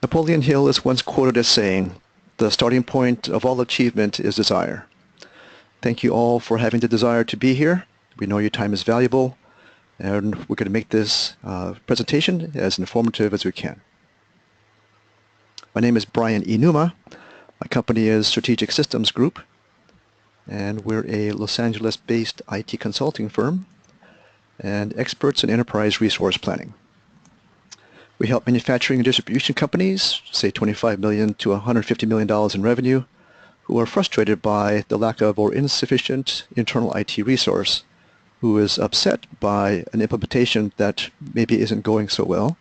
Napoleon Hill is once quoted as saying, "The starting point of all achievement is desire." Thank you all for having the desire to be here. We know your time is valuable, and we're going to make this presentation as informative as we can. My name is Brian E. Numa. My company is Strategic Systems Group, and we're a Los Angeles-based IT consulting firm and experts in enterprise resource planning. We help manufacturing and distribution companies, say $25 million to $150 million in revenue, who are frustrated by the lack of or insufficient internal IT resource, who is upset by an implementation that maybe isn't going so well,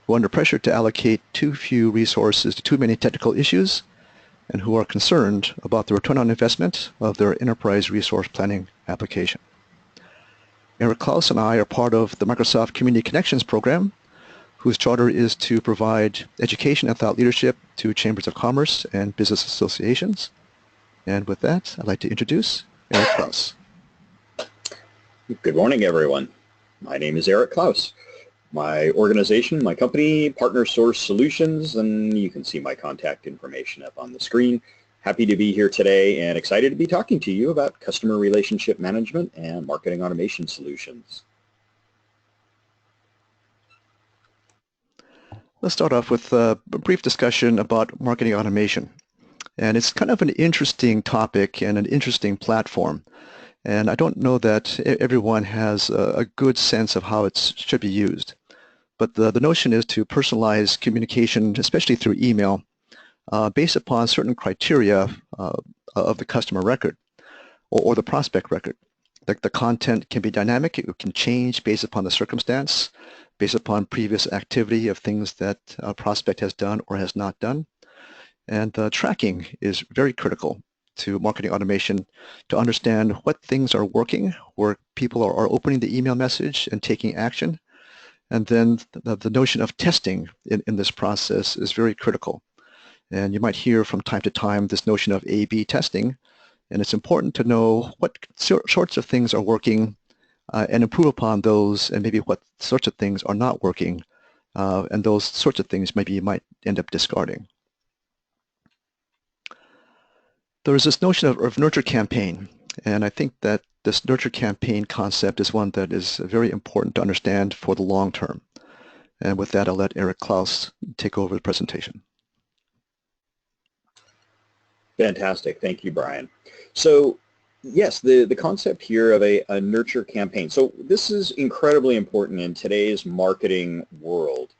who are under pressure to allocate too few resources to too many technical issues, and who are concerned about the return on investment of their enterprise resource planning application. Eric Klaus and I are part of the Microsoft Community Connections program, whose charter is to provide education and thought leadership to chambers of commerce and business associations. And with that, I'd like to introduce Eric Klaus. Good morning, everyone. My name is Eric Klaus. My organization, my company, Partner Source Solutions, and you can see my contact information up on the screen. Happy to be here today and excited to be talking to you about customer relationship management and marketing automation solutions. Let's start off with a brief discussion about marketing automation. And it's kind of an interesting topic and an interesting platform. And I don't know that everyone has a good sense of how it should be used. But the notion is to personalize communication, especially through email, based upon certain criteria of the customer record or the prospect record. The content can be dynamic. It can change based upon the circumstance, based upon previous activity of things that a prospect has done or has not done. And tracking is very critical to marketing automation to understand what things are working, where people are opening the email message and taking action. And then the notion of testing in this process is very critical. And you might hear from time to time this notion of A/B testing. And it's important to know what sorts of things are working and improve upon those, and maybe what sorts of things are not working. And those sorts of things maybe you might end up discarding. There is this notion of nurture campaign. And I think that this nurture campaign concept is one that is very important to understand for the long term. And with that, I'll let Eric Klaus take over the presentation. Fantastic. Thank you, Brian. So yes, the concept here of a nurture campaign. So this is incredibly important in today's marketing world.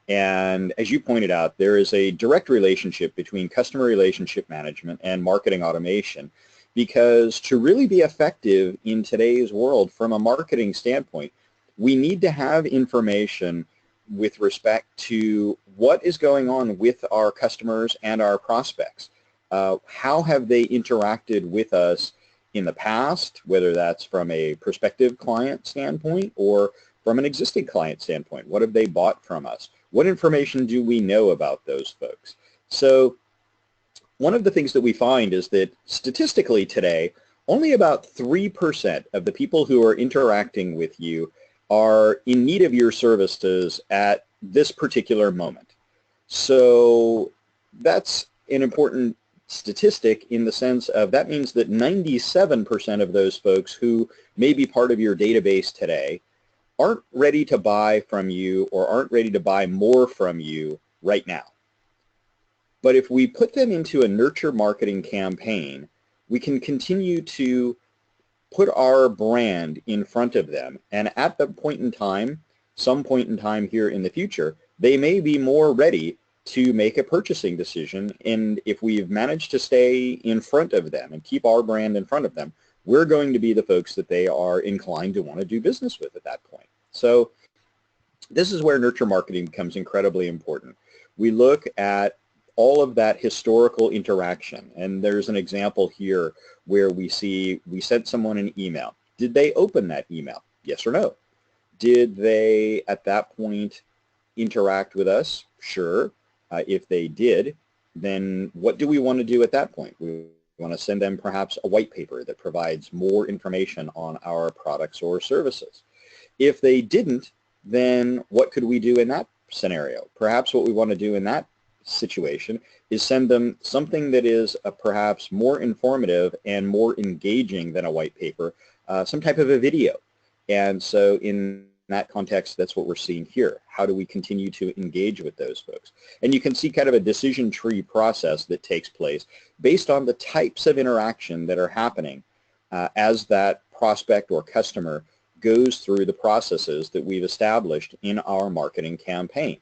And as you pointed out, there is a direct relationship between customer relationship management and marketing automation, because to really be effective in today's world from a marketing standpoint, we need to have information with respect to what is going on with our customers and our prospects. How have they interacted with us in the past, whether that's from a prospective client standpoint or from an existing client standpoint? What have they bought from us? What information do we know about those folks? So one of the things that we find is that statistically today, only about 3% of the people who are interacting with you are in need of your services at this particular moment. So that's an important statistic in the sense of that means that 97% of those folks who may be part of your database today aren't ready to buy from you or aren't ready to buy more from you right now. But if we put them into a nurture marketing campaign, we can continue to put our brand in front of them. And at the point in time, some point in time here in the future, they may be more ready to make a purchasing decision. And if we've managed to stay in front of them and keep our brand in front of them, we're going to be the folks that they are inclined to want to do business with at that point. So this is where nurture marketing becomes incredibly important. We look at all of that historical interaction, and there's an example here where we see we sent someone an email. Did they open that email? Yes or no? Did they at that point interact with us? Sure. If they did, then what do we want to do at that point? We want to send them perhaps a white paper that provides more information on our products or services. If they didn't, then what could we do in that scenario? Perhaps what we want to do in that situation is send them something that is perhaps more informative and more engaging than a white paper, some type of a video. And so in that context, that's what we're seeing here. How do we continue to engage with those folks? And you can see kind of a decision tree process that takes place based on the types of interaction that are happening as that prospect or customer goes through the processes that we've established in our marketing campaign.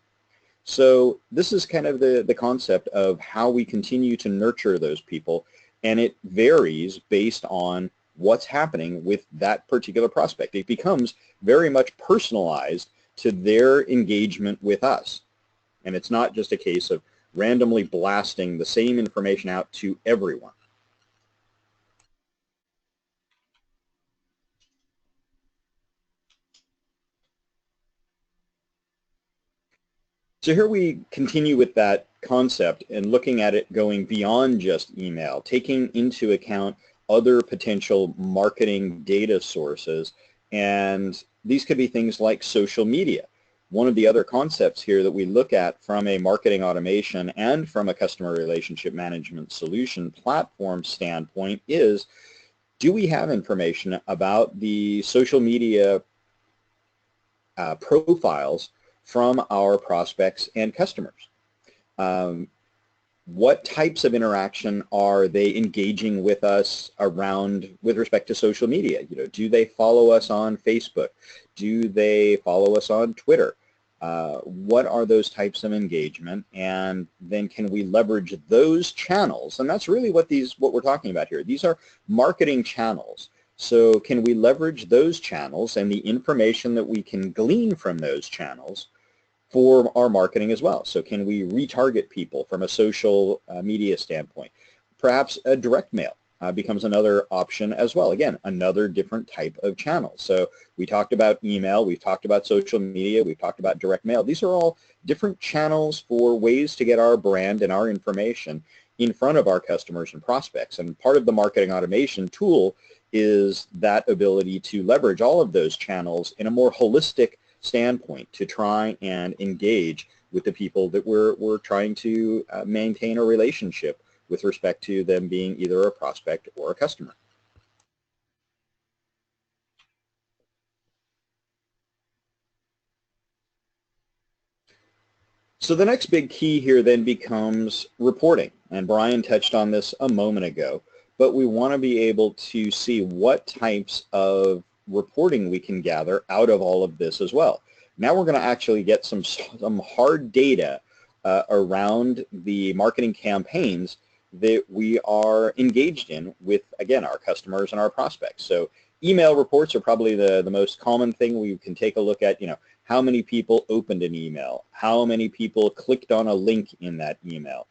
So this is kind of the concept of how we continue to nurture those people, and it varies based on what's happening with that particular prospect. It becomes very much personalized to their engagement with us. And it's not just a case of randomly blasting the same information out to everyone. So here we continue with that concept and looking at it going beyond just email, taking into account other potential marketing data sources, and these could be things like social media. One of the other concepts here that we look at from a marketing automation and from a customer relationship management solution platform standpoint is, do we have information about the social media profiles from our prospects and customers? What types of interaction are they engaging with us around with respect to social media? You know, do they follow us on Facebook? Do they follow us on Twitter? What are those types of engagement? And then can we leverage those channels? And that's really what we're talking about here. These are marketing channels. So can we leverage those channels and the information that we can glean from those channels for our marketing as well? So can we retarget people from a social media standpoint? Perhaps a direct mail becomes another option as well. Again, another different type of channel. So we talked about email, we've talked about social media, we've talked about direct mail. These are all different channels for ways to get our brand and our information in front of our customers and prospects. And part of the marketing automation tool is that ability to leverage all of those channels in a more holistic standpoint to try and engage with the people that we're trying to maintain a relationship with respect to them being either a prospect or a customer. So the next big key here then becomes reporting, and Brian touched on this a moment ago, but we want to be able to see what types of reporting we can gather out of all of this as well. Now we're going to actually get some hard data around the marketing campaigns that we are engaged in with, again, our customers and our prospects. So email reports are probably the most common thing we can take a look at. You know, how many people opened an email, how many people clicked on a link in that email,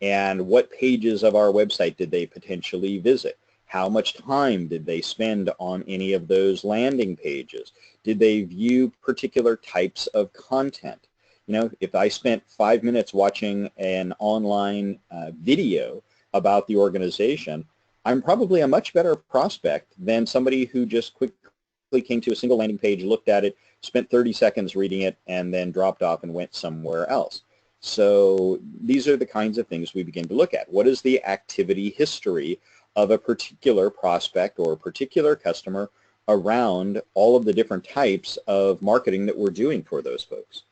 and what pages of our website did they potentially visit. How much time did they spend on any of those landing pages? Did they view particular types of content? You know, if I spent 5 minutes watching an online video about the organization, I'm probably a much better prospect than somebody who just quickly came to a single landing page, looked at it, spent 30 seconds reading it, and then dropped off and went somewhere else. So these are the kinds of things we begin to look at. What is the activity history of a particular prospect or a particular customer around all of the different types of marketing that we're doing for those folks?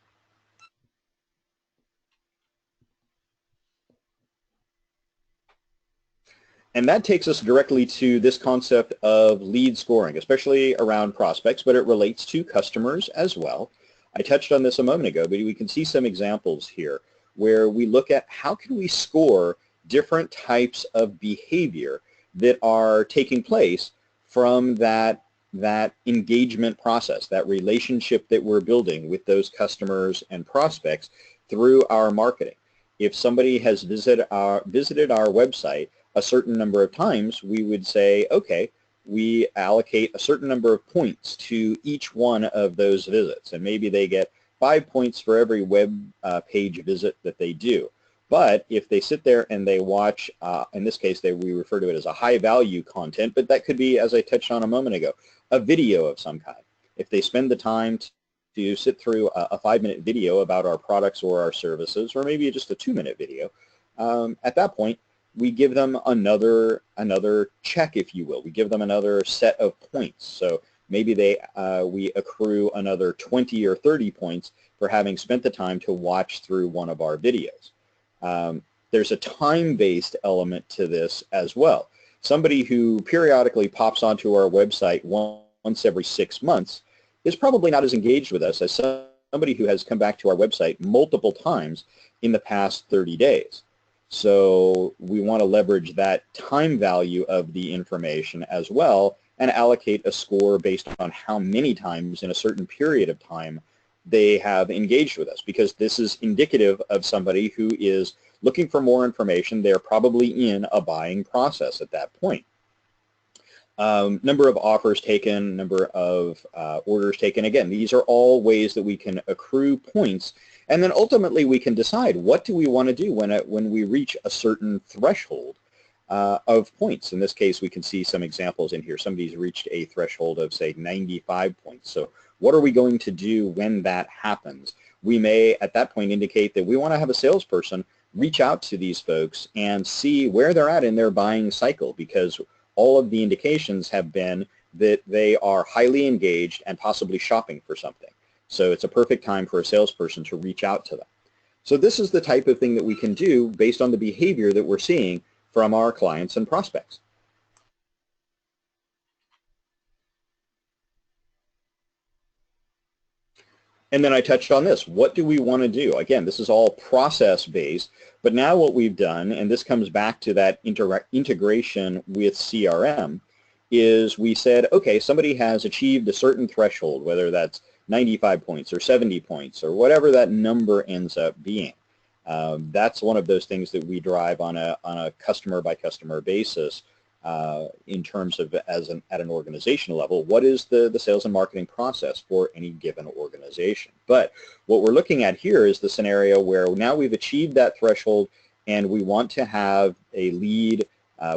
And that takes us directly to this concept of lead scoring, especially around prospects, but it relates to customers as well. I touched on this a moment ago, but we can see some examples here where we look at how can we score different types of behavior that are taking place from that engagement process, that relationship that we're building with those customers and prospects through our marketing. If somebody has visited our website a certain number of times, we would say, okay, we allocate a certain number of points to each one of those visits, and maybe they get 5 points for every web page visit that they do. But if they sit there and they watch, in this case we refer to it as a high value content, but that could be, as I touched on a moment ago, a video of some kind. If they spend the time to sit through a 5-minute video about our products or our services, or maybe just a 2-minute video, at that point, we give them another check, if you will. We give them another set of points. So maybe we accrue another 20 or 30 points for having spent the time to watch through one of our videos. There's a time-based element to this as well. Somebody who periodically pops onto our website once every 6 months is probably not as engaged with us as somebody who has come back to our website multiple times in the past 30 days. So we want to leverage that time value of the information as well and allocate a score based on how many times in a certain period of time they have engaged with us, because this is indicative of somebody who is looking for more information. They're probably in a buying process at that point. Number of offers taken, number of orders taken. Again, these are all ways that we can accrue points, and then ultimately we can decide what do we want to do when we reach a certain threshold of points. In this case, we can see some examples in here. Somebody's reached a threshold of, say, 95 points. So what are we going to do when that happens? We may, at that point, indicate that we want to have a salesperson reach out to these folks and see where they're at in their buying cycle, because all of the indications have been that they are highly engaged and possibly shopping for something. So it's a perfect time for a salesperson to reach out to them. So this is the type of thing that we can do based on the behavior that we're seeing from our clients and prospects. And then I touched on this. What do we want to do? Again, this is all process-based, but now what we've done, and this comes back to that integration with CRM, is we said, okay, somebody has achieved a certain threshold, whether that's 95 points or 70 points or whatever that number ends up being. That's one of those things that we drive on a customer-by-customer basis. In terms of at an organizational level, what is the sales and marketing process for any given organization? But what we're looking at here is the scenario where now we've achieved that threshold and we want to have a lead,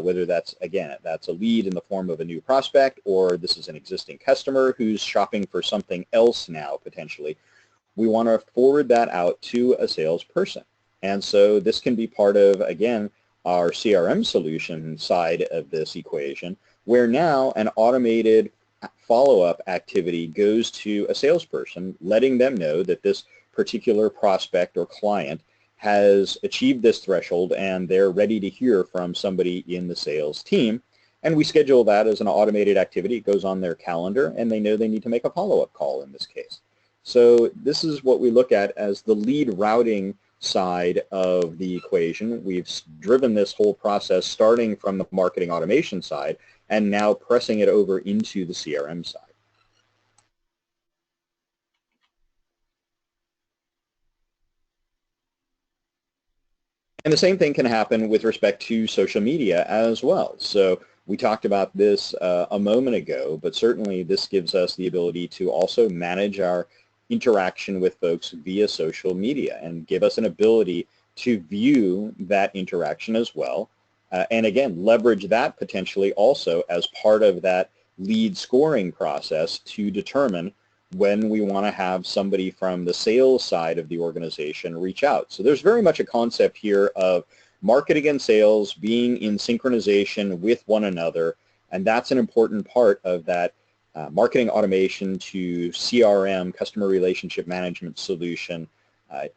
whether that's a lead in the form of a new prospect, or this is an existing customer who's shopping for something else now potentially. We want to forward that out to a salesperson. And so this can be part of, again, our CRM solution side of this equation, where now an automated follow-up activity goes to a salesperson, letting them know that this particular prospect or client has achieved this threshold and they're ready to hear from somebody in the sales team. And we schedule that as an automated activity. It goes on their calendar and they know they need to make a follow-up call in this case. So this is what we look at as the lead routing side of the equation. We've driven this whole process starting from the marketing automation side and now pressing it over into the CRM side. And the same thing can happen with respect to social media as well. So we talked about this a moment ago, but certainly this gives us the ability to also manage our interaction with folks via social media and give us an ability to view that interaction as well. And again, leverage that potentially also as part of that lead scoring process to determine when we want to have somebody from the sales side of the organization reach out. So there's very much a concept here of marketing and sales being in synchronization with one another, and that's an important part of that marketing automation to CRM, customer relationship management solution,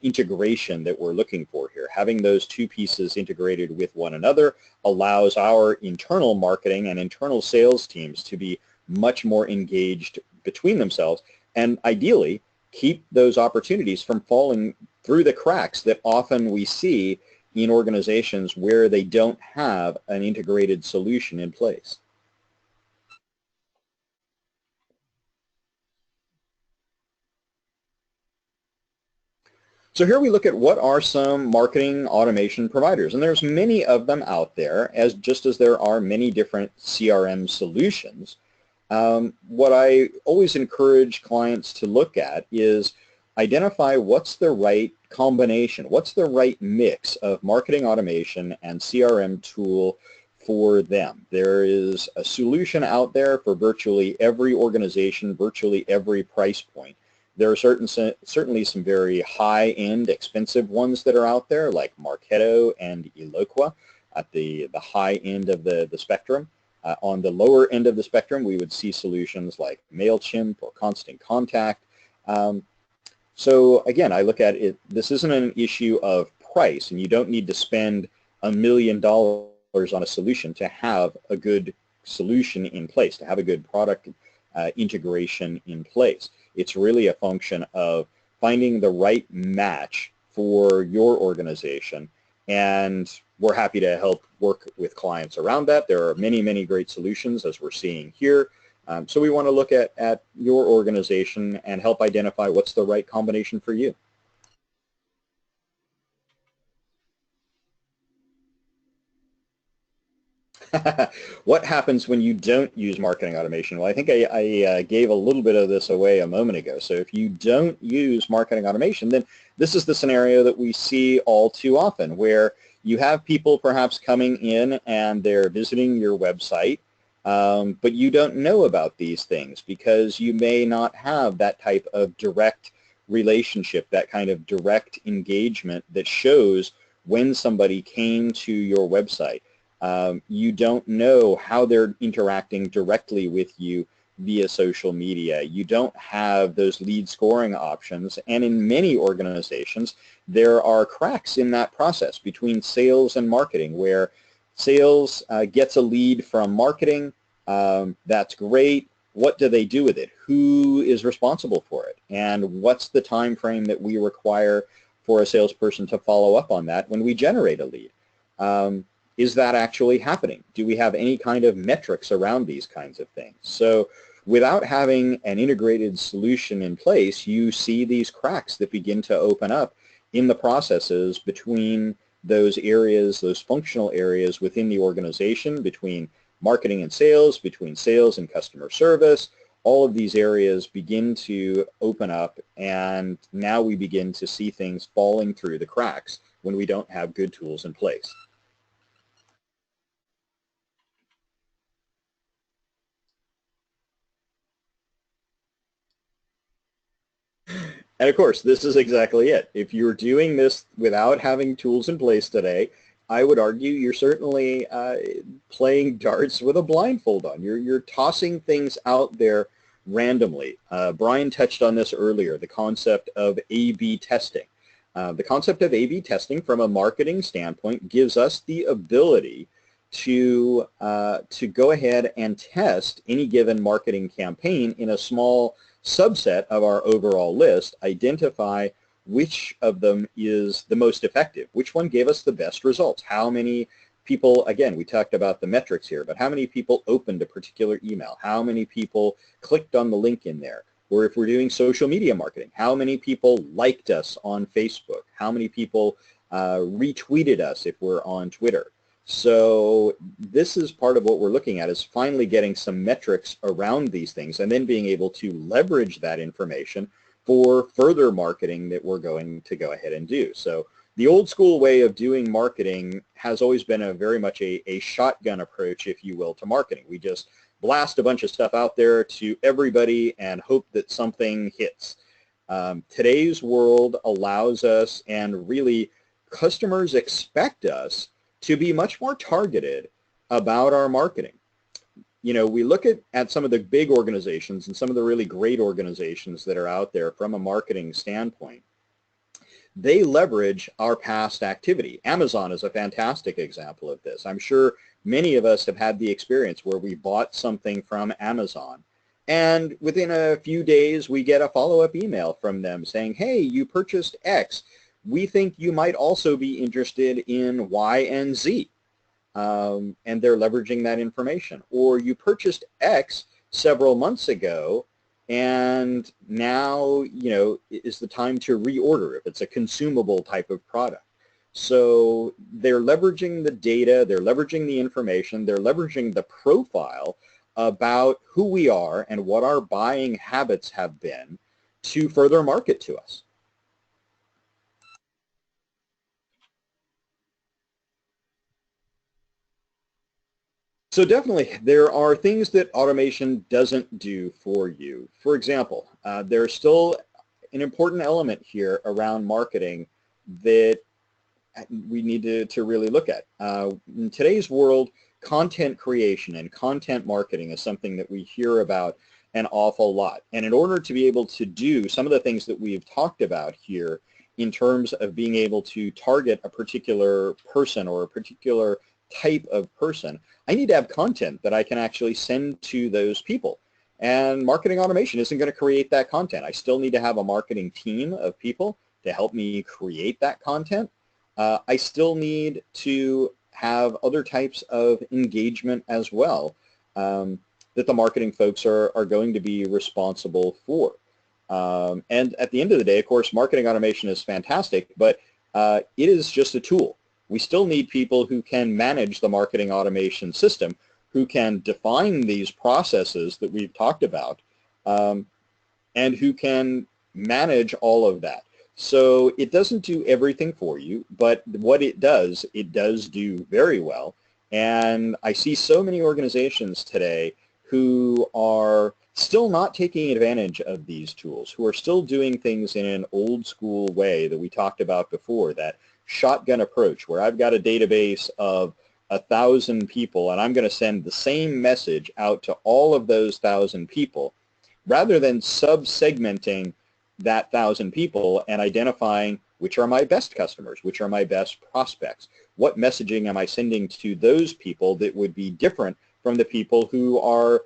integration that we're looking for here. Having those two pieces integrated with one another allows our internal marketing and internal sales teams to be much more engaged between themselves and ideally keep those opportunities from falling through the cracks that often we see in organizations where they don't have an integrated solution in place. So here we look at what are some marketing automation providers, and there's many of them out there, just as there are many different CRM solutions. What I always encourage clients to look at is identify what's the right combination, what's the right mix of marketing automation and CRM tool for them. There is a solution out there for virtually every organization, virtually every price point. There are certainly some very high-end, expensive ones that are out there, like Marketo and Eloqua at the high end of the spectrum. On the lower end of the spectrum, we would see solutions like MailChimp or Constant Contact. So again, I look at it, this isn't an issue of price, and you don't need to spend $1 million on a solution to have a good solution in place, to have a good product integration in place. It's really a function of finding the right match for your organization, and we're happy to help work with clients around that. There are many, many great solutions, as we're seeing here. So we want to look at your organization and help identify what's the right combination for you. What happens when you don't use marketing automation? Well, I think I gave a little bit of this away a moment ago. So if you don't use marketing automation, then this is the scenario that we see all too often, where you have people perhaps coming in and they're visiting your website, but you don't know about these things because you may not have that type of direct relationship, that kind of direct engagement that shows when somebody came to your website. You don't know how they're interacting directly with you via social media. You don't have those lead scoring options, and in many organizations there are cracks in that process between sales and marketing, where sales gets a lead from marketing. That's great. What do they do with it? Who is responsible for it? And what's the time frame that we require for a salesperson to follow up on that when we generate a lead? Is that actually happening? Do we have any kind of metrics around these kinds of things? So without having an integrated solution in place, you see these cracks that begin to open up in the processes between those areas, those functional areas within the organization, between marketing and sales, between sales and customer service. All of these areas begin to open up, and now we begin to see things falling through the cracks when we don't have good tools in place. And of course, this is exactly it. If you're doing this without having tools in place today, I would argue you're certainly playing darts with a blindfold on. You're tossing things out there randomly. Brian touched on this earlier, the concept of A/B testing. The concept of A/B testing from a marketing standpoint gives us the ability to go ahead and test any given marketing campaign in a small subset of our overall list, identify which of them is the most effective, which one gave us the best results, how many people, again, we talked about the metrics here, but how many people opened a particular email, how many people clicked on the link in there, or if we're doing social media marketing, how many people liked us on Facebook, how many people retweeted us if we're on Twitter. So this is part of what we're looking at, is finally getting some metrics around these things and then being able to leverage that information for further marketing that we're going to go ahead and do. So the old school way of doing marketing has always been a very much a shotgun approach, if you will, to marketing. We just blast a bunch of stuff out there to everybody and hope that something hits. Today's world allows us, and really customers expect us, to be much more targeted about our marketing. You know, we look at some of the big organizations and some of the really great organizations that are out there from a marketing standpoint. They leverage our past activity. Amazon is a fantastic example of this. I'm sure many of us have had the experience where we bought something from Amazon, and within a few days we get a follow-up email from them saying, hey, you purchased X. We think you might also be interested in Y and Z. And they're leveraging that information. Or you purchased X several months ago, and now, you know, is the time to reorder if it's a consumable type of product. So they're leveraging the data, they're leveraging the information, they're leveraging the profile about who we are and what our buying habits have been to further market to us. So definitely, there are things that automation doesn't do for you. For example, there are still an important element here around marketing that we need to really look at. In today's world, content creation and content marketing is something that we hear about an awful lot. And in order to be able to do some of the things that we've talked about here in terms of being able to target a particular person or a particular type of person, I need to have content that I can actually send to those people. And marketing automation isn't going to create that content. I still need to have a marketing team of people to help me create that content. I still need to have other types of engagement as well that the marketing folks are going to be responsible for. And at the end of the day, of course, marketing automation is fantastic, but it is just a tool. We still need people who can manage the marketing automation system, who can define these processes that we've talked about, and who can manage all of that. So it doesn't do everything for you, but what it does do very well. And I see so many organizations today who are still not taking advantage of these tools, who are still doing things in an old school way that we talked about before, that shotgun approach where I've got a database of 1,000 people and I'm going to send the same message out to all of those 1,000 people rather than sub-segmenting that 1,000 people and identifying which are my best customers, which are my best prospects. What messaging am I sending to those people that would be different from the people who are,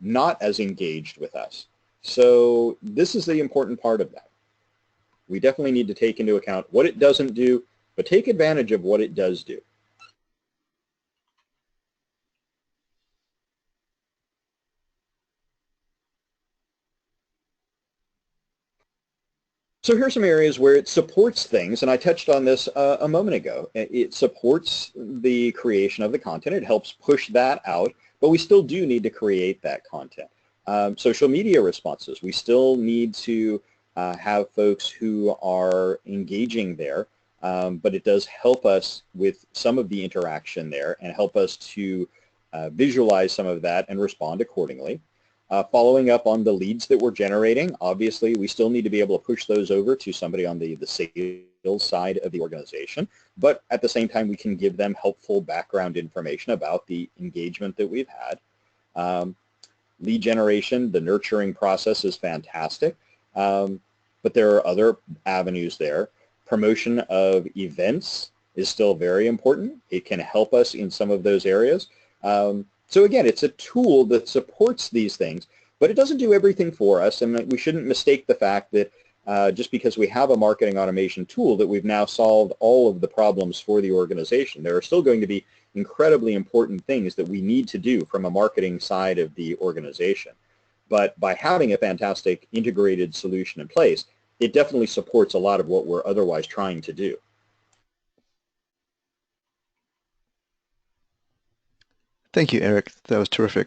not as engaged with us? So this is the important part of that. We definitely need to take into account what it doesn't do, but take advantage of what it does do. So here's some areas where it supports things, and I touched on this a moment ago. It supports the creation of the content. It helps push that out, but we still do need to create that content. Social media responses, we still need to have folks who are engaging there, but it does help us with some of the interaction there and help us to visualize some of that and respond accordingly. Following up on the leads that we're generating, obviously we still need to be able to push those over to somebody on the sales side of the organization, but at the same time we can give them helpful background information about the engagement that we've had. Lead generation, the nurturing process is fantastic, but there are other avenues there. Promotion of events is still very important. It can help us in some of those areas. So again, it's a tool that supports these things, but it doesn't do everything for us, and we shouldn't mistake the fact that just because we have a marketing automation tool that we've now solved all of the problems for the organization. There are still going to be incredibly important things that we need to do from a marketing side of the organization. But by having a fantastic integrated solution in place, it definitely supports a lot of what we're otherwise trying to do. Thank you, Eric. That was terrific.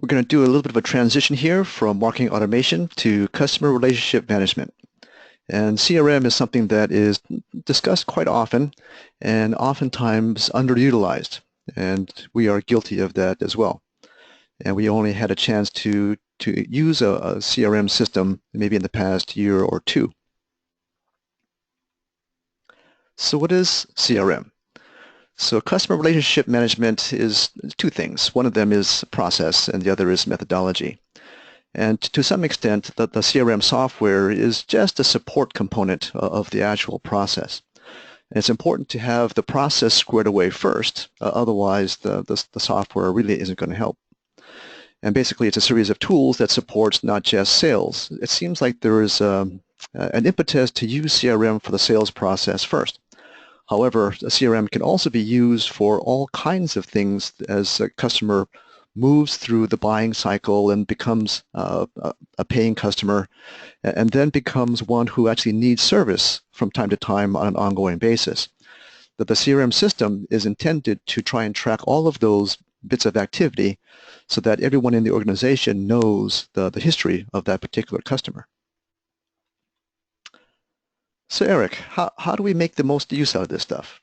We're going to do a little bit of a transition here from marketing automation to customer relationship management. And CRM is something that is discussed quite often and oftentimes underutilized. And we are guilty of that as well. And we only had a chance to use a CRM system maybe in the past year or two. So what is CRM? So customer relationship management is two things. One of them is process and the other is methodology. And to some extent, the CRM software is just a support component of the actual process. And it's important to have the process squared away first, otherwise the software really isn't going to help. And basically, it's a series of tools that supports not just sales. It seems like there is an impetus to use CRM for the sales process first. However, a CRM can also be used for all kinds of things as a customer moves through the buying cycle and becomes a paying customer and then becomes one who actually needs service from time to time on an ongoing basis. That the CRM system is intended to try and track all of those bits of activity so that everyone in the organization knows the history of that particular customer. So Eric, how do we make the most use out of this stuff?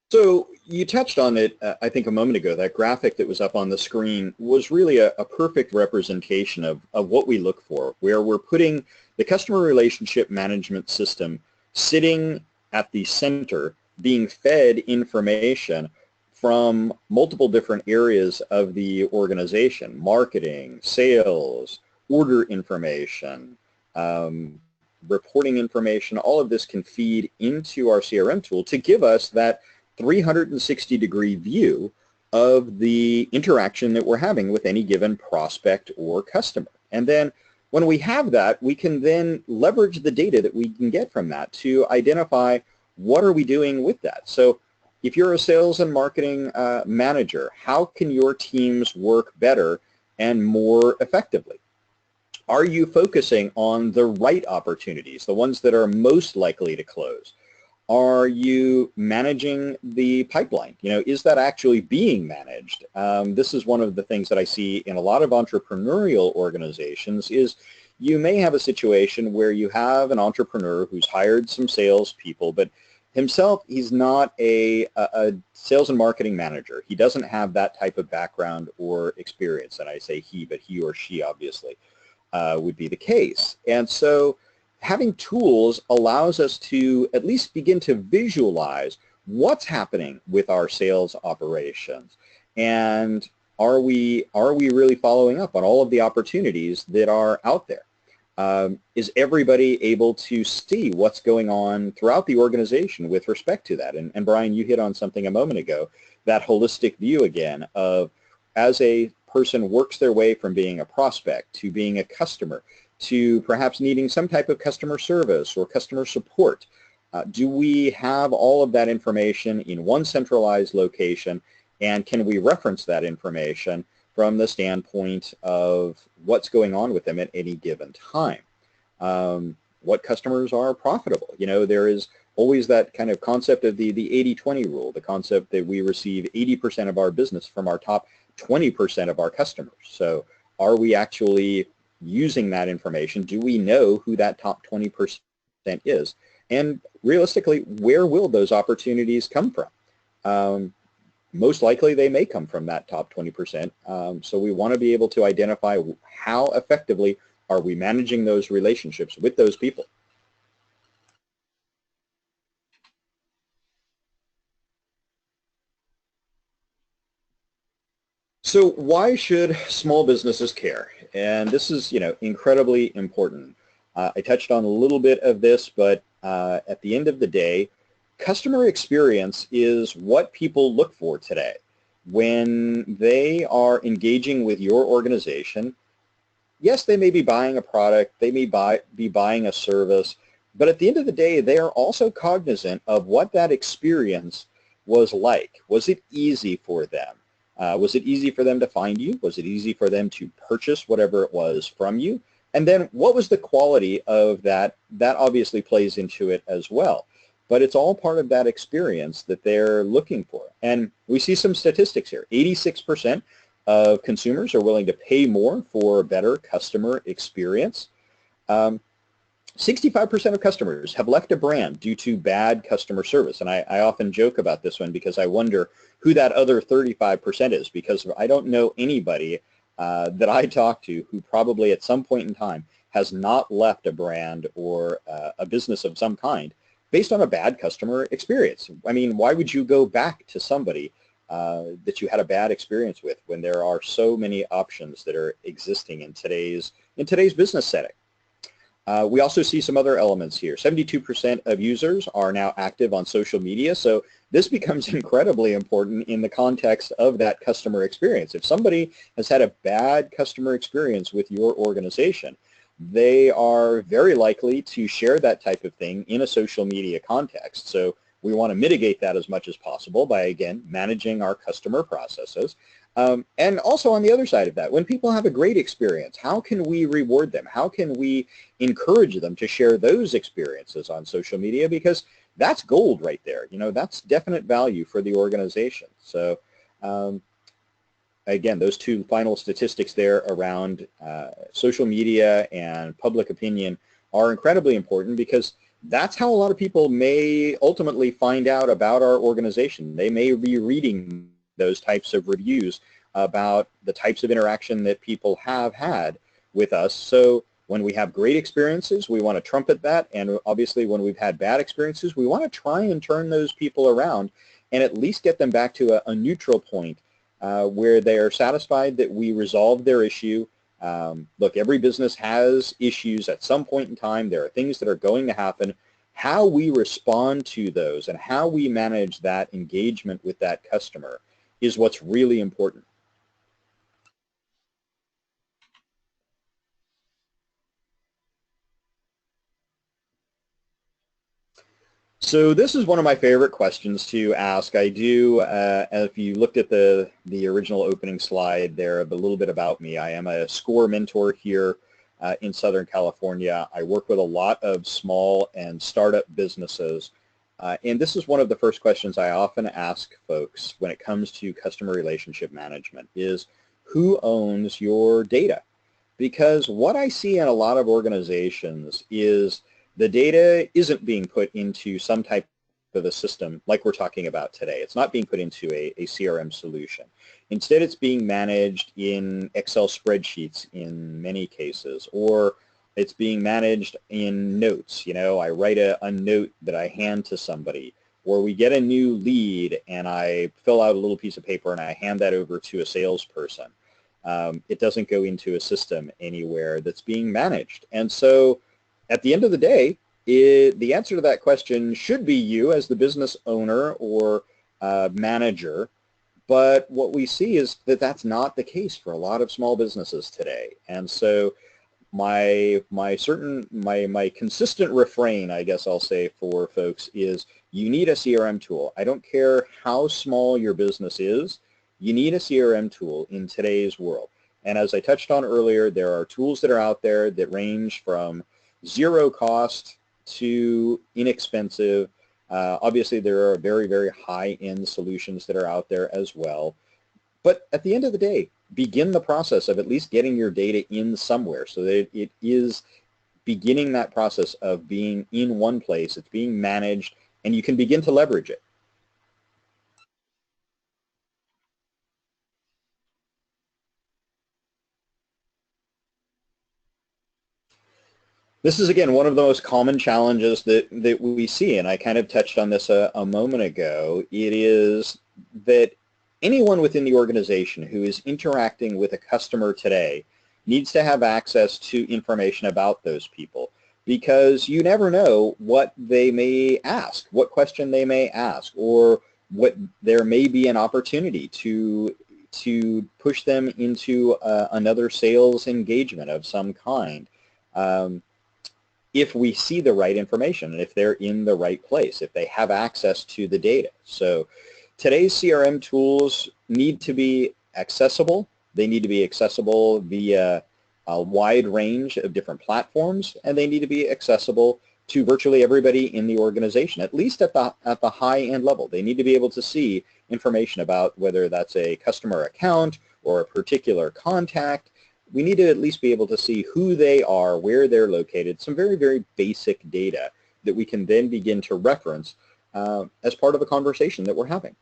So you touched on it, I think, a moment ago. That graphic that was up on the screen was really a perfect representation of what we look for, where we're putting the customer relationship management system sitting at the center, being fed information from multiple different areas of the organization: marketing, sales, order information, reporting information. All of this can feed into our CRM tool to give us that 360-degree view of the interaction that we're having with any given prospect or customer. And then when we have that, we can then leverage the data that we can get from that to identify what are we doing with that. So if you're a sales and marketing manager, how can your teams work better and more effectively? Are you focusing on the right opportunities, the ones that are most likely to close? Are you managing the pipeline? You know, is that actually being managed? This is one of the things that I see in a lot of entrepreneurial organizations is you may have a situation where you have an entrepreneur who's hired some salespeople, but himself, he's not a sales and marketing manager. He doesn't have that type of background or experience. And I say he, but he or she obviously would be the case. And so having tools allows us to at least begin to visualize what's happening with our sales operations, and are we really following up on all of the opportunities that are out there? Is everybody able to see what's going on throughout the organization with respect to that? And Brian, you hit on something a moment ago, that holistic view again of as a person works their way from being a prospect to being a customer to perhaps needing some type of customer service or customer support. Do we have all of that information in one centralized location, and can we reference that information from the standpoint of what's going on with them at any given time? What customers are profitable? You know, there is always that kind of concept of the 80-20 rule, the concept that we receive 80% of our business from our top 20% of our customers. So are we actually using that information? Do we know who that top 20% is? And realistically, where will those opportunities come from? Most likely they may come from that top 20%. So we want to be able to identify how effectively are we managing those relationships with those people. So why should small businesses care? And this is, you know, incredibly important. I touched on a little bit of this, but at the end of the day, customer experience is what people look for today. When they are engaging with your organization, yes, they may be buying a product, they may be buying a service, but at the end of the day, they are also cognizant of what that experience was like. Was it easy for them? Was it easy for them to find you? Was it easy for them to purchase whatever it was from you? And then what was the quality of that? That obviously plays into it as well. But it's all part of that experience that they're looking for. And we see some statistics here. 86% of consumers are willing to pay more for better customer experience. 65% of customers have left a brand due to bad customer service. And I often joke about this one because I wonder who that other 35% is, because I don't know anybody that I talk to who probably at some point in time has not left a brand or a business of some kind based on a bad customer experience. I mean, why would you go back to somebody that you had a bad experience with when there are so many options that are existing in today's business setting? We also see some other elements here. 72% of users are now active on social media, so this becomes incredibly important in the context of that customer experience. If somebody has had a bad customer experience with your organization, they are very likely to share that type of thing in a social media context. So we want to mitigate that as much as possible by, again, managing our customer processes. And also on the other side of that, when people have a great experience, how can we reward them? How can we encourage them to share those experiences on social media? Because that's gold right there. You know, that's definite value for the organization. So again, those two final statistics there around social media and public opinion are incredibly important, because that's how a lot of people may ultimately find out about our organization. They may be reading those types of reviews about the types of interaction that people have had with us. So when we have great experiences, we want to trumpet that, and obviously when we've had bad experiences, we want to try and turn those people around and at least get them back to a neutral point where they are satisfied that we resolved their issue. Look, every business has issues at some point in time. There are things that are going to happen. How we respond to those and how we manage that engagement with that customer is what's really important. So this is one of my favorite questions to ask. I do, if you looked at the original opening slide there, a little bit about me. I am a SCORE mentor here in Southern California. I work with a lot of small and startup businesses. And this is one of the first questions I often ask folks when it comes to customer relationship management is, who owns your data? Because what I see in a lot of organizations is the data isn't being put into some type of a system like we're talking about today. It's not being put into a CRM solution. Instead, it's being managed in Excel spreadsheets in many cases, or it's being managed in notes. You know, I write a note that I hand to somebody, or we get a new lead and I fill out a little piece of paper and I hand that over to a salesperson. It doesn't go into a system anywhere that's being managed. And so at the end of the day, the answer to that question should be you as the business owner or manager. But what we see is that that's not the case for a lot of small businesses today. And so my consistent refrain, I guess I'll say, for folks is you need a CRM tool. I don't care how small your business is, you need a CRM tool in today's world. And as I touched on earlier, there are tools that are out there that range from zero cost to inexpensive. Obviously, there are very, very high-end solutions that are out there as well. But at the end of the day, begin the process of at least getting your data in somewhere so that it is beginning that process of being in one place. It's being managed, and you can begin to leverage it. This is, again, one of the most common challenges that we see, and I kind of touched on this a moment ago. It is that anyone within the organization who is interacting with a customer today needs to have access to information about those people, because you never know what they may ask, what question they may ask, or what there may be an opportunity to push them into another sales engagement of some kind. If we see the right information and if they're in the right place, if they have access to the data. So today's CRM tools need to be accessible. They need to be accessible via a wide range of different platforms, and they need to be accessible to virtually everybody in the organization, at least at the high-end level. They need to be able to see information about whether that's a customer account or a particular contact. We need to at least be able to see who they are, where they're located, some very, very basic data that we can then begin to reference as part of a conversation that we're having.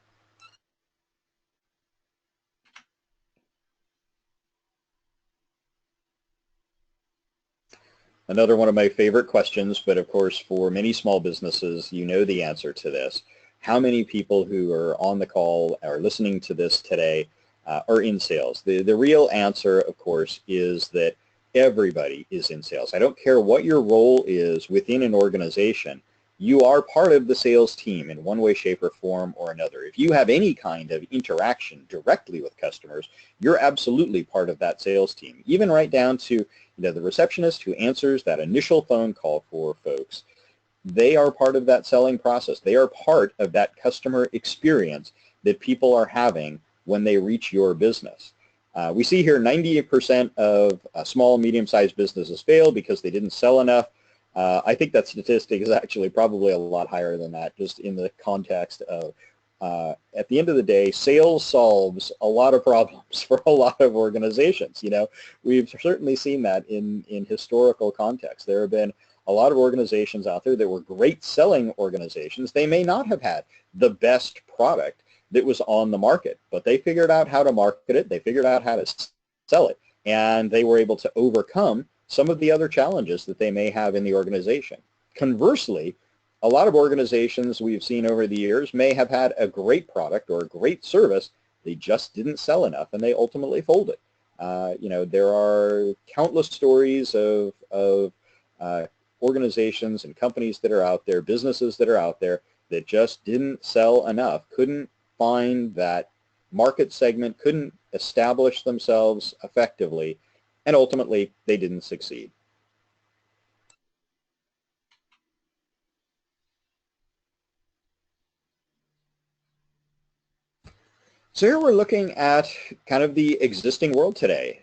Another one of my favorite questions, but of course for many small businesses, you know the answer to this. How many people who are on the call or listening to this today are in sales? The real answer, of course, is that everybody is in sales. I don't care what your role is within an organization. You are part of the sales team in one way, shape, or form or another. If you have any kind of interaction directly with customers, you're absolutely part of that sales team, even right down to the receptionist who answers that initial phone call for folks. They are part of that selling process. They are part of that customer experience that people are having when they reach your business. We see here 98% of small, medium-sized businesses fail because they didn't sell enough. I think that statistic is actually probably a lot higher than that, just in the context of, at the end of the day, sales solves a lot of problems for a lot of organizations. We've certainly seen that in historical context. There have been A lot of organizations out there that were great selling organizations, they may not have had the best product that was on the market, but they figured out how to market it, they figured out how to sell it, and they were able to overcome some of the other challenges that they may have in the organization. Conversely, a lot of organizations we've seen over the years may have had a great product or a great service, they just didn't sell enough and they ultimately folded. There are countless stories of organizations and companies that are out there, businesses that are out there that just didn't sell enough, couldn't find that market segment, couldn't establish themselves effectively, and ultimately they didn't succeed. So here we're looking at kind of the existing world today.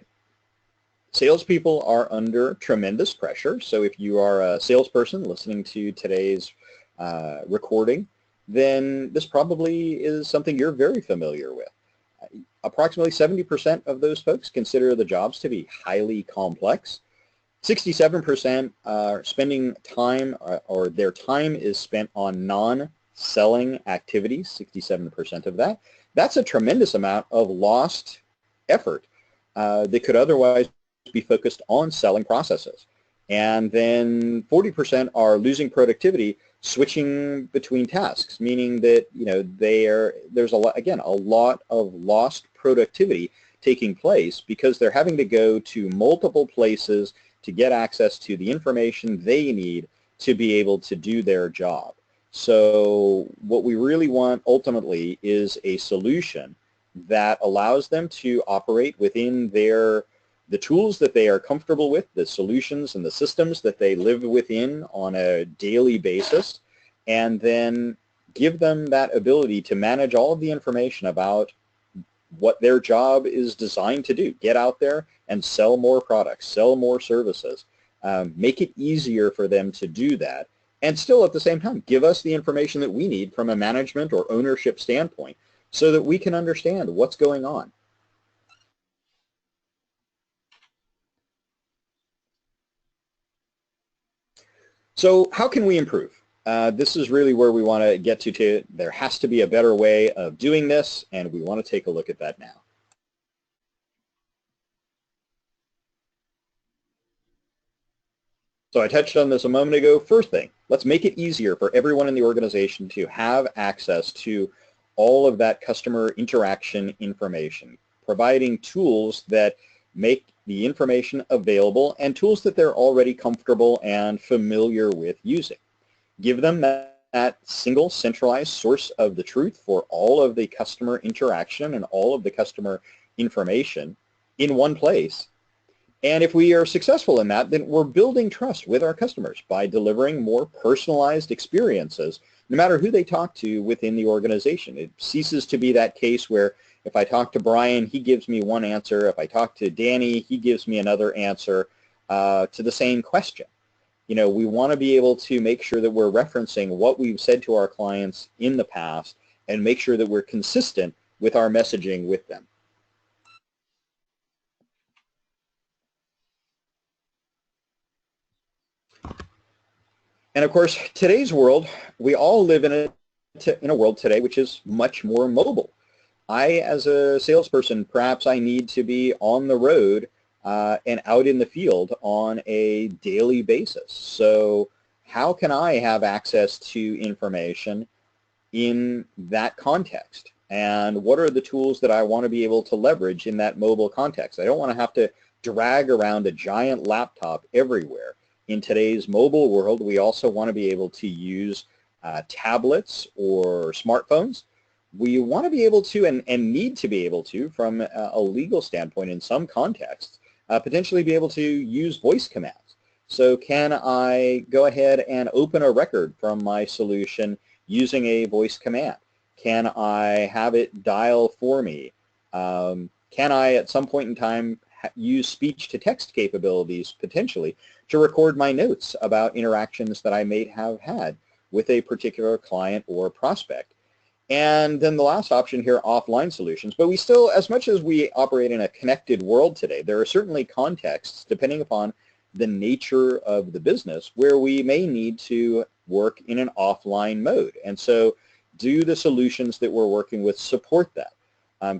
Salespeople are under tremendous pressure. So if you are a salesperson listening to today's recording, then this probably is something you're very familiar with. Approximately 70% of those folks consider the jobs to be highly complex. 67% are spending time, or their time is spent on non-selling activities, 67% of that. That's a tremendous amount of lost effort that could otherwise be focused on selling processes. And then 40% are losing productivity switching between tasks, meaning that there's a lot of lost productivity taking place because they're having to go to multiple places to get access to the information they need to be able to do their job. So what we really want ultimately is a solution that allows them to operate within the tools that they are comfortable with, the solutions and the systems that they live within on a daily basis, and then give them that ability to manage all of the information about what their job is designed to do. Get out there and sell more products, sell more services, make it easier for them to do that, and still at the same time give us the information that we need from a management or ownership standpoint so that we can understand what's going on. So how can we improve? This is really where we want to get to. There has to be a better way of doing this, and we want to take a look at that now. So I touched on this a moment ago. First thing, let's make it easier for everyone in the organization to have access to all of that customer interaction information, providing tools that make the information available and tools that they're already comfortable and familiar with using. Give them that single centralized source of the truth for all of the customer interaction and all of the customer information in one place. And if we are successful in that, then we're building trust with our customers by delivering more personalized experiences, no matter who they talk to within the organization. It ceases to be that case where if I talk to Brian, he gives me one answer. If I talk to Danny, he gives me another answer to the same question. We want to be able to make sure that we're referencing what we've said to our clients in the past and make sure that we're consistent with our messaging with them. And of course, today's world, we all live in a world today which is much more mobile. I, as a salesperson, perhaps I need to be on the road and out in the field on a daily basis. So how can I have access to information in that context? And what are the tools that I want to be able to leverage in that mobile context? I don't want to have to drag around a giant laptop everywhere. In today's mobile world, we also want to be able to use tablets or smartphones. We want to be able to and need to be able to, from a legal standpoint in some contexts, potentially be able to use voice commands. So can I go ahead and open a record from my solution using a voice command? Can I have it dial for me? Can I, at some point in time, use speech-to-text capabilities, potentially, to record my notes about interactions that I may have had with a particular client or prospect? And then the last option here, offline solutions. But we still, as much as we operate in a connected world today, there are certainly contexts, depending upon the nature of the business where we may need to work in an offline mode. And so do the solutions that we're working with support that?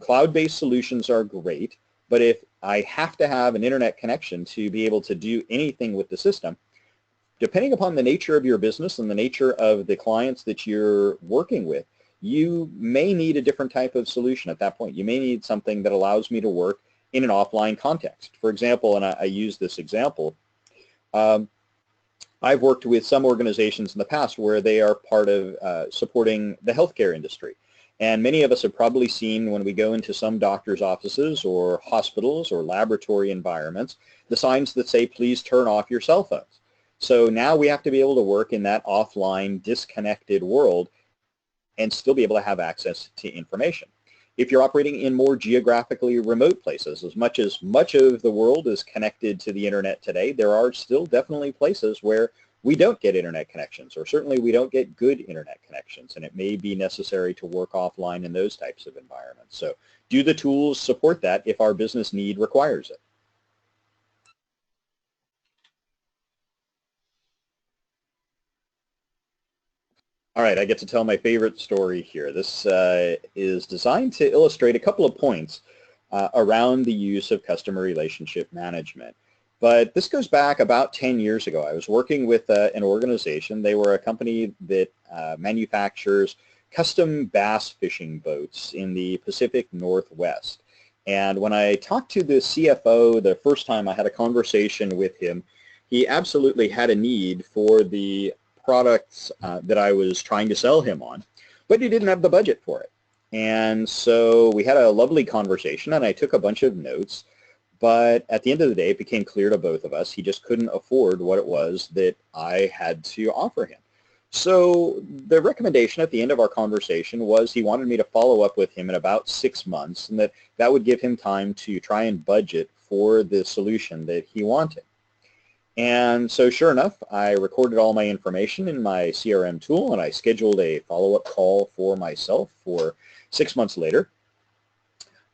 Cloud-based solutions are great, but if I have to have an internet connection to be able to do anything with the system, depending upon the nature of your business and the nature of the clients that you're working with, you may need a different type of solution at that point. You may need something that allows me to work in an offline context. For example, and I use this example, I've worked with some organizations in the past where they are part of supporting the healthcare industry. And many of us have probably seen when we go into some doctor's offices or hospitals or laboratory environments, the signs that say, please turn off your cell phones. So now we have to be able to work in that offline, disconnected world and still be able to have access to information. If you're operating in more geographically remote places, as much of the world is connected to the internet today, there are still definitely places where we don't get internet connections, or certainly we don't get good internet connections, and it may be necessary to work offline in those types of environments. So do the tools support that if our business need requires it? All right, I get to tell my favorite story here. This is designed to illustrate a couple of points around the use of customer relationship management. But this goes back about 10 years ago. I was working with an organization. They were a company that manufactures custom bass fishing boats in the Pacific Northwest. And when I talked to the CFO the first time I had a conversation with him, he absolutely had a need for the products that I was trying to sell him on, but he didn't have the budget for it. And so we had a lovely conversation, and I took a bunch of notes. But at the end of the day, it became clear to both of us he just couldn't afford what it was that I had to offer him. So the recommendation at the end of our conversation was he wanted me to follow up with him in about 6 months, and that would give him time to try and budget for the solution that he wanted. And so sure enough, I recorded all my information in my CRM tool, and I scheduled a follow-up call for myself for 6 months later.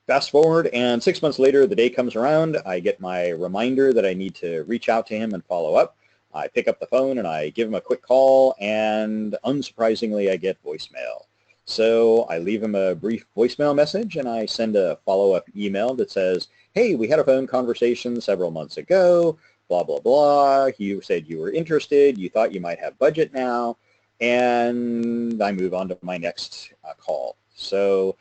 Fast forward, and 6 months later, the day comes around. I get my reminder that I need to reach out to him and follow up. I pick up the phone and I give him a quick call, and unsurprisingly, I get voicemail. So I leave him a brief voicemail message, and I send a follow-up email that says, hey, we had a phone conversation several months ago, blah, blah, blah. You said you were interested. You thought you might have budget now. And I move on to my next call. So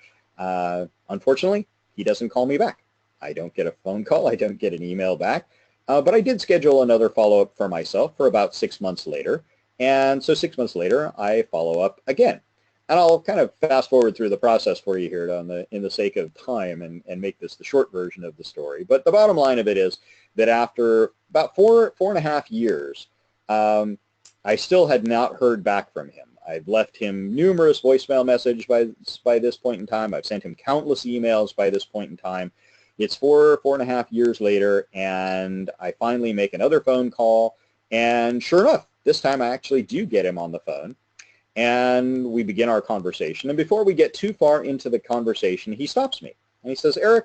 unfortunately, he doesn't call me back. I don't get a phone call. I don't get an email back. But I did schedule another follow-up for myself for about 6 months later. And so 6 months later, I follow up again. And I'll kind of fast forward through the process for you here in the sake of time and make this the short version of the story. But the bottom line of it is that after about four and a half years, I still had not heard back from him. I've left him numerous voicemail messages by this point in time. I've sent him countless emails by this point in time. It's four and a half years later, and I finally make another phone call. And sure enough, this time I actually do get him on the phone. And we begin our conversation. And before we get too far into the conversation, he stops me. And he says, Eric,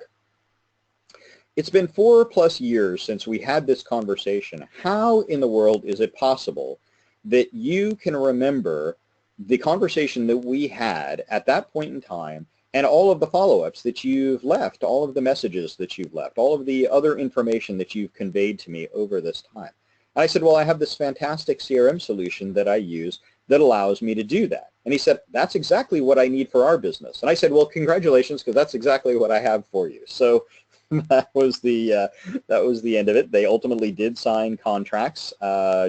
it's been 4+ years since we had this conversation. How in the world is it possible that you can remember the conversation that we had at that point in time and all of the follow-ups that you've left, all of the messages that you've left, all of the other information that you've conveyed to me over this time? And I said, well, I have this fantastic CRM solution that I use that allows me to do that. And he said, that's exactly what I need for our business. And I said, well, congratulations, because that's exactly what I have for you. So that was the end of it. They ultimately did sign contracts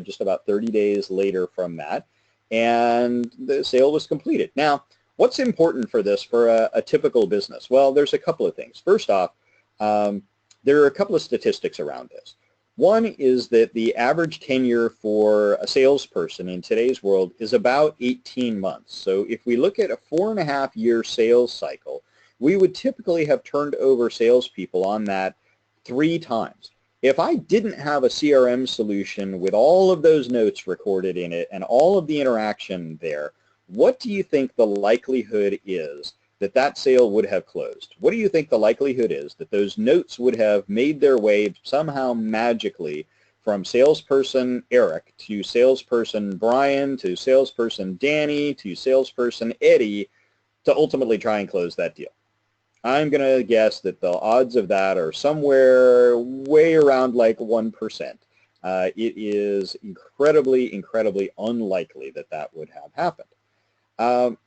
just about 30 days later from that, and the sale was completed. Now, what's important for this for a typical business? Well, there's a couple of things. First off, there are a couple of statistics around this. One is that the average tenure for a salesperson in today's world is about 18 months. So if we look at a 4.5-year sales cycle, we would typically have turned over salespeople on that 3 times. If I didn't have a CRM solution with all of those notes recorded in it and all of the interaction there, what do you think the likelihood is that that sale would have closed? What do you think the likelihood is that those notes would have made their way somehow magically from salesperson Eric to salesperson Brian to salesperson Danny to salesperson Eddie to ultimately try and close that deal. I'm going to guess that the odds of that are somewhere way around like 1%. It is incredibly, incredibly unlikely that that would have happened.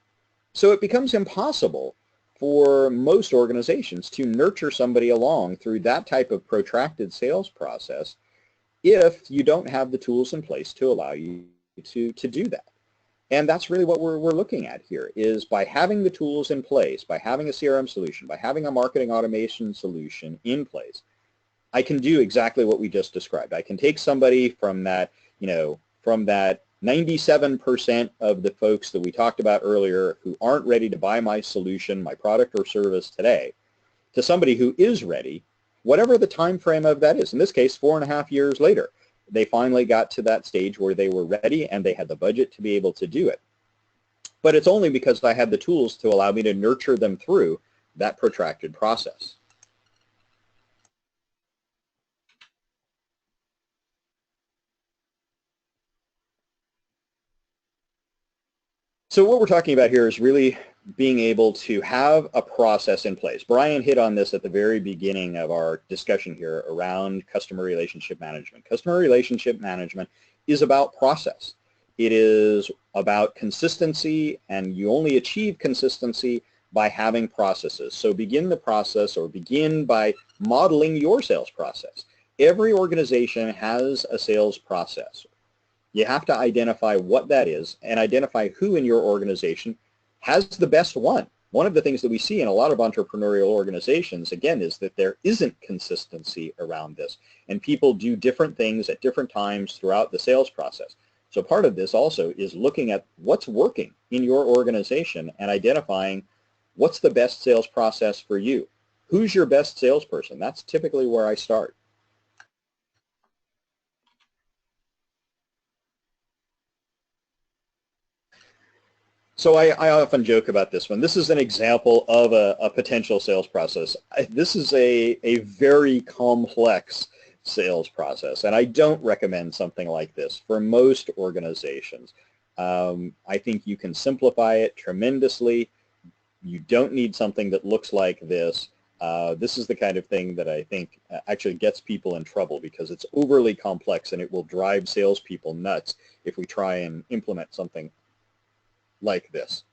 So it becomes impossible for most organizations to nurture somebody along through that type of protracted sales process if you don't have the tools in place to allow you to do that. And that's really what we're looking at here, is by having the tools in place, by having a CRM solution, by having a marketing automation solution in place, I can do exactly what we just described. I can take somebody from that, from that 97% of the folks that we talked about earlier who aren't ready to buy my solution, my product or service today, to somebody who is ready, whatever the time frame of that is. In this case, 4.5 years later, they finally got to that stage where they were ready and they had the budget to be able to do it. But it's only because I had the tools to allow me to nurture them through that protracted process. So what we're talking about here is really being able to have a process in place. Brian hit on this at the very beginning of our discussion here around customer relationship management. Customer relationship management is about process. It is about consistency, and you only achieve consistency by having processes. So begin the process, or begin by modeling your sales process. Every organization has a sales process. You have to identify what that is and identify who in your organization has the best one. One of the things that we see in a lot of entrepreneurial organizations, again, is that there isn't consistency around this, and people do different things at different times throughout the sales process. So part of this also is looking at what's working in your organization and identifying what's the best sales process for you. Who's your best salesperson? That's typically where I start. So I often joke about this one. This is an example of a potential sales process. This is a very complex sales process, and I don't recommend something like this for most organizations. I think you can simplify it tremendously. You don't need something that looks like this. This is the kind of thing that I think actually gets people in trouble because it's overly complex, and it will drive salespeople nuts if we try and implement something like this.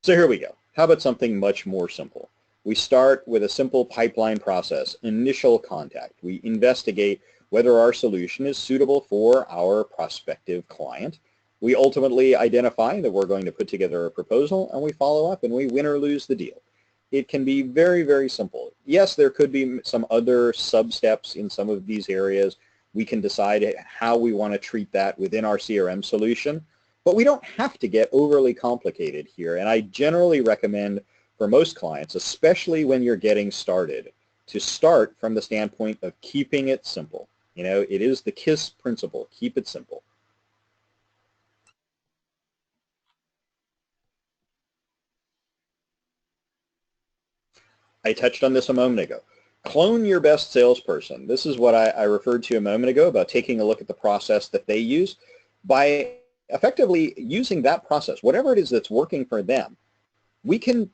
So here we go. How about something much more simple? We start with a simple pipeline process, initial contact. We investigate whether our solution is suitable for our prospective client. We ultimately identify that we're going to put together a proposal, and we follow up, and we win or lose the deal. It can be very, very simple. Yes, there could be some other sub-steps in some of these areas. We can decide how we want to treat that within our CRM solution, but we don't have to get overly complicated here. And I generally recommend for most clients, especially when you're getting started, to start from the standpoint of keeping it simple. It is the KISS principle, keep it simple. I touched on this a moment ago. Clone your best salesperson. This is what I referred to a moment ago about taking a look at the process that they use. By effectively using that process, whatever it is that's working for them, we can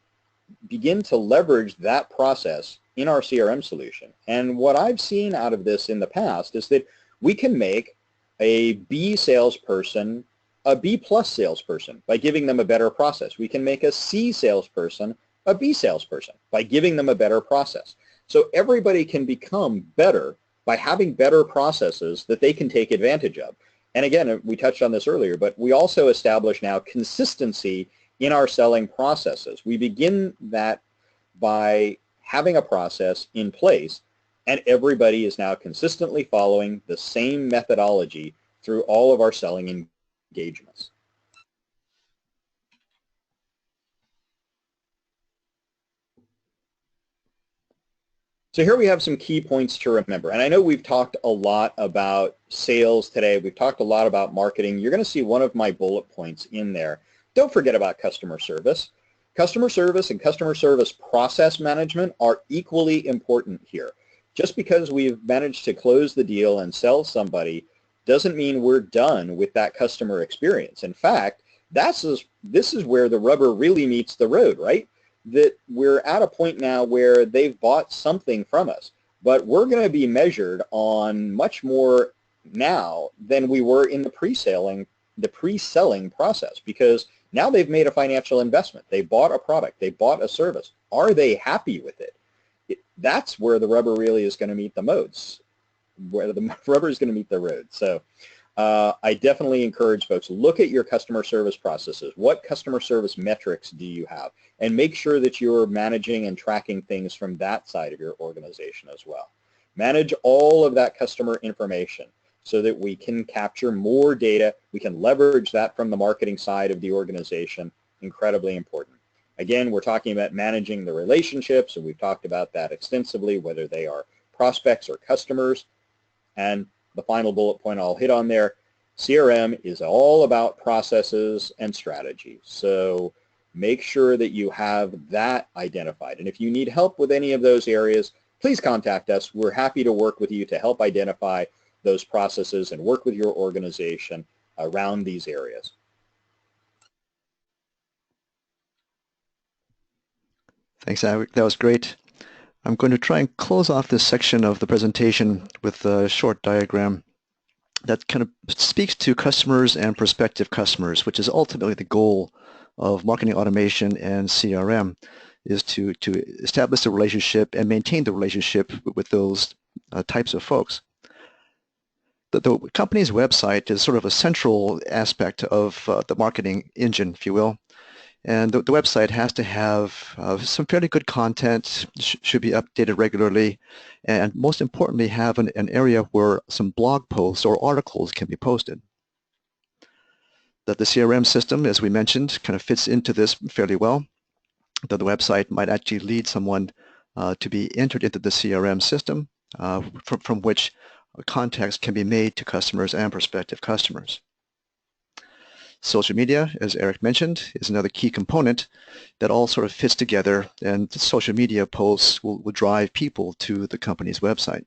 begin to leverage that process in our CRM solution. And what I've seen out of this in the past is that we can make a B salesperson a B plus salesperson by giving them a better process. We can make a C salesperson a B salesperson by giving them a better process. So everybody can become better by having better processes that they can take advantage of. And again, we touched on this earlier, but we also establish now consistency in our selling processes. We begin that by having a process in place, and everybody is now consistently following the same methodology through all of our selling engagements. So here we have some key points to remember. And I know we've talked a lot about sales today. We've talked a lot about marketing. You're going to see one of my bullet points in there. Don't forget about customer service. Customer service and customer service process management are equally important here. Just because we've managed to close the deal and sell somebody doesn't mean we're done with that customer experience. In fact, this is where the rubber really meets the road, right? That we're at a point now where they've bought something from us, but we're going to be measured on much more now than we were in the pre-selling process, because now they've made a financial investment. They bought a product. They bought a service. Are they happy with it? That's where the rubber really is going to meet the modes, where the rubber is going to meet the road. So I definitely encourage folks, look at your customer service processes. What customer service metrics do you have? And make sure that you're managing and tracking things from that side of your organization as well. Manage all of that customer information so that we can capture more data. We can leverage that from the marketing side of the organization. Incredibly important. Again, we're talking about managing the relationships, and we've talked about that extensively, whether they are prospects or customers. And the final bullet point I'll hit on there, CRM is all about processes and strategy. So make sure that you have that identified. And if you need help with any of those areas, please contact us. We're happy to work with you to help identify those processes and work with your organization around these areas. Thanks, Eric. That was great. I'm going to try and close off this section of the presentation with a short diagram that kind of speaks to customers and prospective customers, which is ultimately the goal of marketing automation and CRM, is to establish a relationship and maintain the relationship with those types of folks. The company's website is sort of a central aspect of the marketing engine, if you will. And the website has to have some fairly good content, should be updated regularly, and most importantly, have an area where some blog posts or articles can be posted. That the CRM system, as we mentioned, kind of fits into this fairly well. That the website might actually lead someone to be entered into the CRM system from which contacts can be made to customers and prospective customers. Social media, as Eric mentioned, is another key component that all sort of fits together, and social media posts will drive people to the company's website.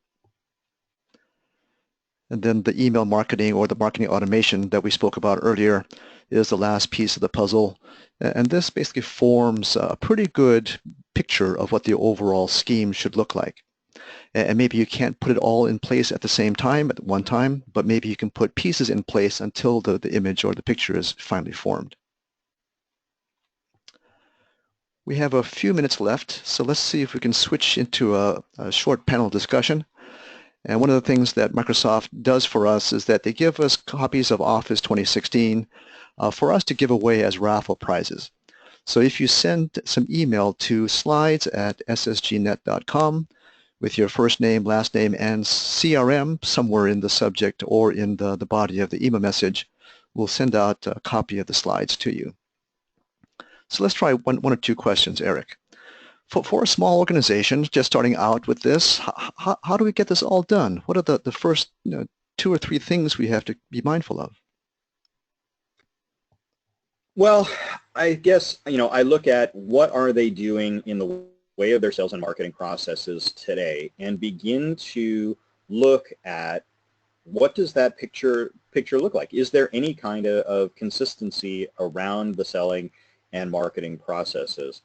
And then the email marketing or the marketing automation that we spoke about earlier is the last piece of the puzzle. And this basically forms a pretty good picture of what the overall scheme should look like. And maybe you can't put it all in place at the same time, at one time, but maybe you can put pieces in place until the image or the picture is finally formed. We have a few minutes left, so let's see if we can switch into a short panel discussion. And one of the things that Microsoft does for us is that they give us copies of Office 2016 for us to give away as raffle prizes. So if you send some email to slides@ssgnet.com with your first name, last name, and CRM somewhere in the subject or in the body of the email message, we'll send out a copy of the slides to you. So let's try one or two questions, Eric. For a small organization just starting out with this, how do we get this all done? What are the first 2 or 3 things we have to be mindful of? Well, I guess, I look at what are they doing in the way of their sales and marketing processes today, and begin to look at what does that picture look like? Is there any kind of consistency around the selling and marketing processes?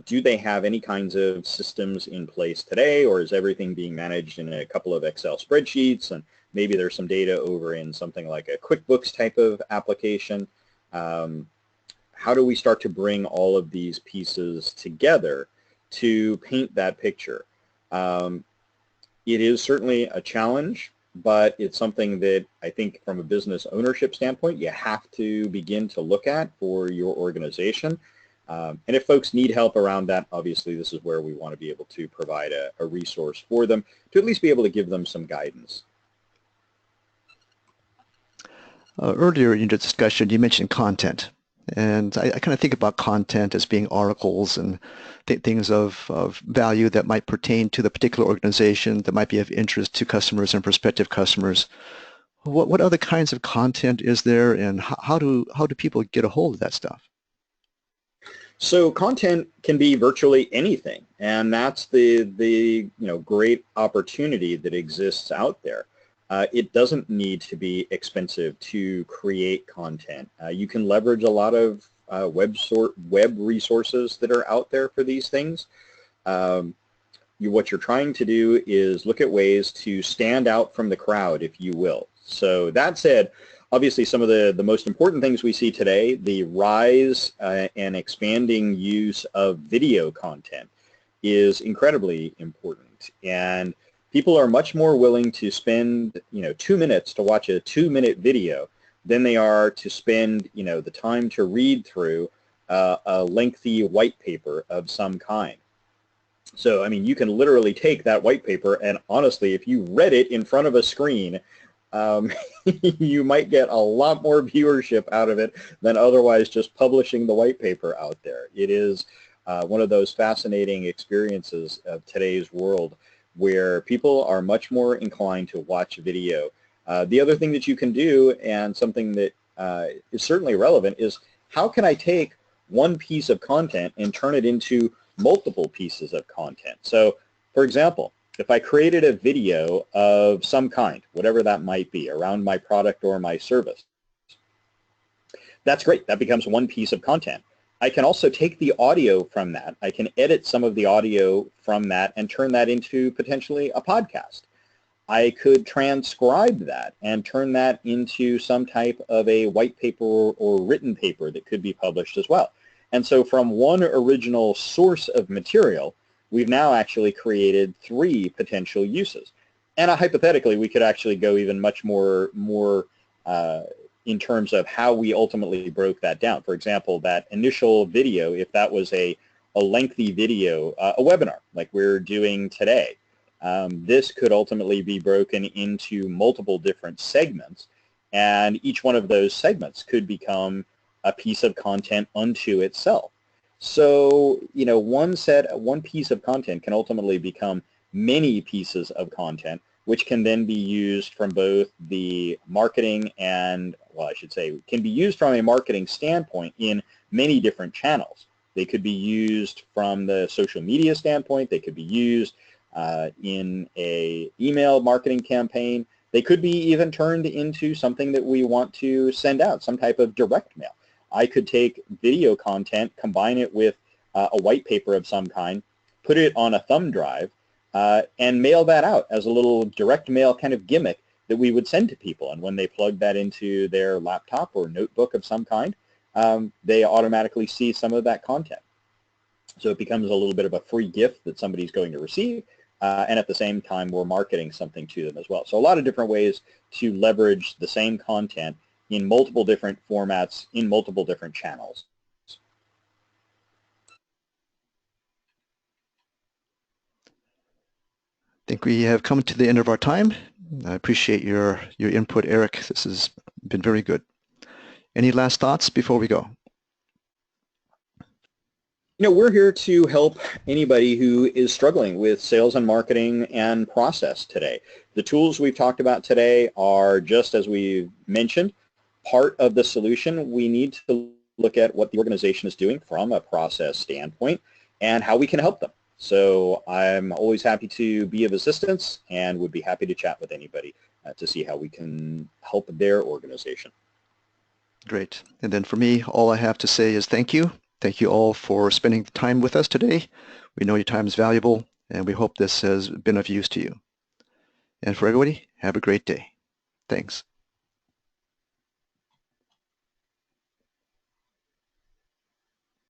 Do they have any kinds of systems in place today, or is everything being managed in a couple of Excel spreadsheets, and maybe there's some data over in something like a QuickBooks type of application? How do we start to bring all of these pieces together to paint that picture? It is certainly a challenge, but it's something that I think from a business ownership standpoint, you have to begin to look at for your organization. And if folks need help around that, obviously this is where we want to be able to provide a resource for them to at least be able to give them some guidance. Earlier in your discussion, you mentioned content. And I kind of think about content as being articles and things of value that might pertain to the particular organization, that might be of interest to customers and prospective customers. What other kinds of content is there, and how do people get a hold of that stuff? So content can be virtually anything, and that's the great opportunity that exists out there. It doesn't need to be expensive to create content. You can leverage a lot of web resources that are out there for these things. What you're trying to do is look at ways to stand out from the crowd, if you will. So that said, obviously some of the most important things we see today, the rise and expanding use of video content is incredibly important. And people are much more willing to spend 2 minutes to watch a 2-minute video than they are to spend the time to read through a lengthy white paper of some kind. So, I mean, you can literally take that white paper and honestly, if you read it in front of a screen, you might get a lot more viewership out of it than otherwise just publishing the white paper out there. It is one of those fascinating experiences of today's world where people are much more inclined to watch video. The other thing that you can do, and something that is certainly relevant, is how can I take one piece of content and turn it into multiple pieces of content? So, for example, if I created a video of some kind, whatever that might be, around my product or my service, that's great. That becomes one piece of content. I can also take the audio from that. I can edit some of the audio from that and turn that into potentially a podcast. I could transcribe that and turn that into some type of a white paper or written paper that could be published as well. And so from one original source of material, we've now actually created 3 potential uses. And hypothetically, we could actually go even much more in terms of how we ultimately broke that down. For example, that initial video, if that was a lengthy video, a webinar like we're doing today, this could ultimately be broken into multiple different segments, and each one of those segments could become a piece of content unto itself. So, one piece of content can ultimately become many pieces of content, which can then be used from both the marketing and, well, I should say, can be used from a marketing standpoint in many different channels. They could be used from the social media standpoint. They could be used in a email marketing campaign. They could be even turned into something that we want to send out, some type of direct mail. I could take video content, combine it with a white paper of some kind, put it on a thumb drive, and mail that out as a little direct mail kind of gimmick that we would send to people. And when they plug that into their laptop or notebook of some kind, they automatically see some of that content. So it becomes a little bit of a free gift that somebody's going to receive, and at the same time, we're marketing something to them as well. So a lot of different ways to leverage the same content in multiple different formats, in multiple different channels. I think we have come to the end of our time. I appreciate your input, Eric. This has been very good. Any last thoughts before we go? We're here to help anybody who is struggling with sales and marketing and process today. The tools we've talked about today are, just as we mentioned, part of the solution. We need to look at what the organization is doing from a process standpoint and how we can help them. So I'm always happy to be of assistance and would be happy to chat with anybody to see how we can help their organization. Great. And then for me, all I have to say is thank you. Thank you all for spending time with us today. We know your time is valuable, and we hope this has been of use to you. And for everybody, have a great day. Thanks.